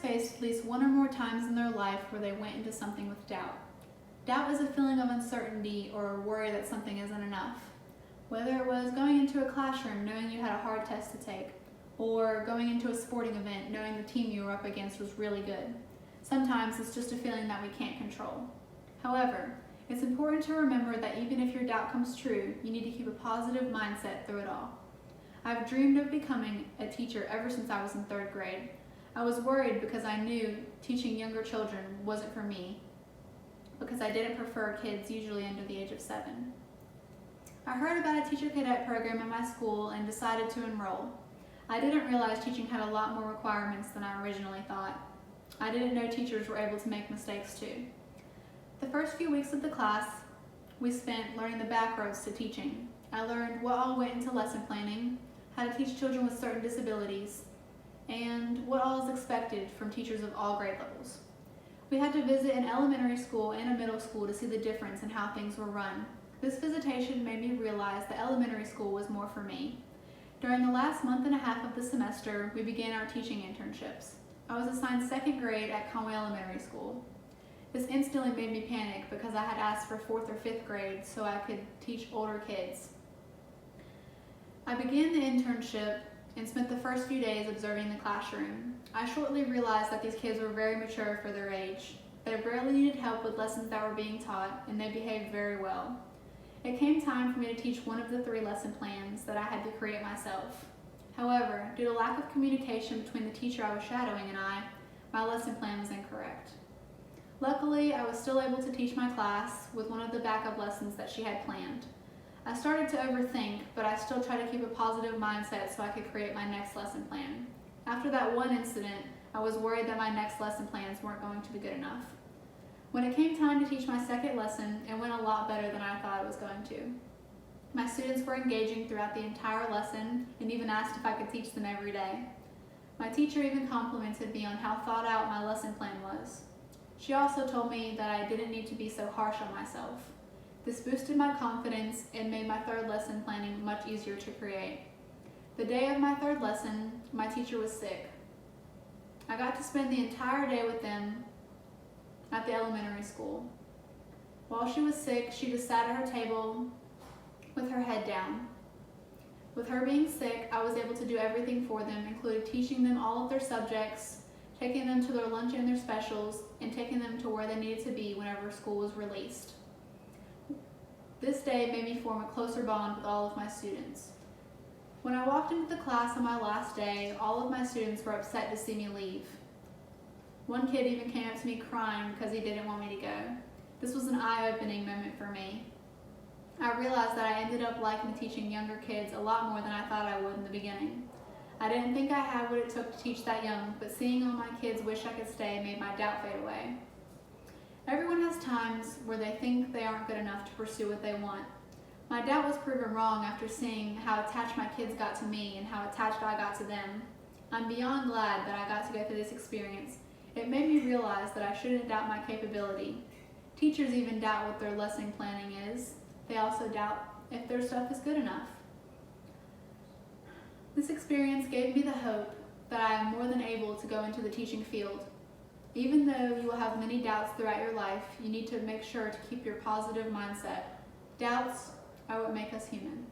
faced at least one or more times in their life where they went into something with doubt. Doubt is a feeling of uncertainty or a worry that something isn't enough. Whether it was going into a classroom knowing you had a hard test to take, or going into a sporting event knowing the team you were up against was really good. Sometimes it's just a feeling that we can't control. However, it's important to remember that even if your doubt comes true, you need to keep a positive mindset through it all. I've dreamed of becoming a teacher ever since I was in 3rd grade. I was worried because I knew teaching younger children wasn't for me, because I didn't prefer kids usually under the age of 7. I heard about a teacher cadet program in my school and decided to enroll. I didn't realize teaching had a lot more requirements than I originally thought. I didn't know teachers were able to make mistakes too. The first few weeks of the class, we spent learning the back roads to teaching. I learned what all went into lesson planning, how to teach children with certain disabilities, and what all is expected from teachers of all grade levels. We had to visit an elementary school and a middle school to see the difference in how things were run. This visitation made me realize that elementary school was more for me. During the last month and a half of the semester, we began our teaching internships. I was assigned 2nd grade at Conway Elementary School. This instantly made me panic because I had asked for 4th or 5th grade so I could teach older kids. I began the internship and spent the first few days observing the classroom. I shortly realized that these kids were very mature for their age. They rarely needed help with lessons that were being taught, and they behaved very well. It came time for me to teach one of the 3 lesson plans that I had to create myself. However, due to lack of communication between the teacher I was shadowing and I, my lesson plan was incorrect. Luckily, I was still able to teach my class with one of the backup lessons that she had planned. I started to overthink, but I still tried to keep a positive mindset so I could create my next lesson plan. After that one incident, I was worried that my next lesson plans weren't going to be good enough. When it came time to teach my 2nd lesson, it went a lot better than I thought it was going to. My students were engaging throughout the entire lesson and even asked if I could teach them every day. My teacher even complimented me on how thought out my lesson plan was. She also told me that I didn't need to be so harsh on myself. This boosted my confidence and made my 3rd lesson planning much easier to create. The day of my 3rd lesson, my teacher was sick. I got to spend the entire day with them at the elementary school. While she was sick, she just sat at her table with her head down. With her being sick, I was able to do everything for them, including teaching them all of their subjects, taking them to their lunch and their specials, and taking them to where they needed to be whenever school was released. This day made me form a closer bond with all of my students. When I walked into the class on my last day, all of my students were upset to see me leave. One kid even came up to me crying because he didn't want me to go. This was an eye-opening moment for me. I realized that I ended up liking teaching younger kids a lot more than I thought I would in the beginning. I didn't think I had what it took to teach that young, but seeing all my kids wish I could stay made my doubt fade away. Everyone has times where they think they aren't good enough to pursue what they want. My doubt was proven wrong after seeing how attached my kids got to me and how attached I got to them. I'm beyond glad that I got to go through this experience. It made me realize that I shouldn't doubt my capability. Teachers even doubt what their lesson planning is. They also doubt if their stuff is good enough. This experience gave me the hope that I am more than able to go into the teaching field. Even though you will have many doubts throughout your life, you need to make sure to keep your positive mindset. Doubts are what make us human.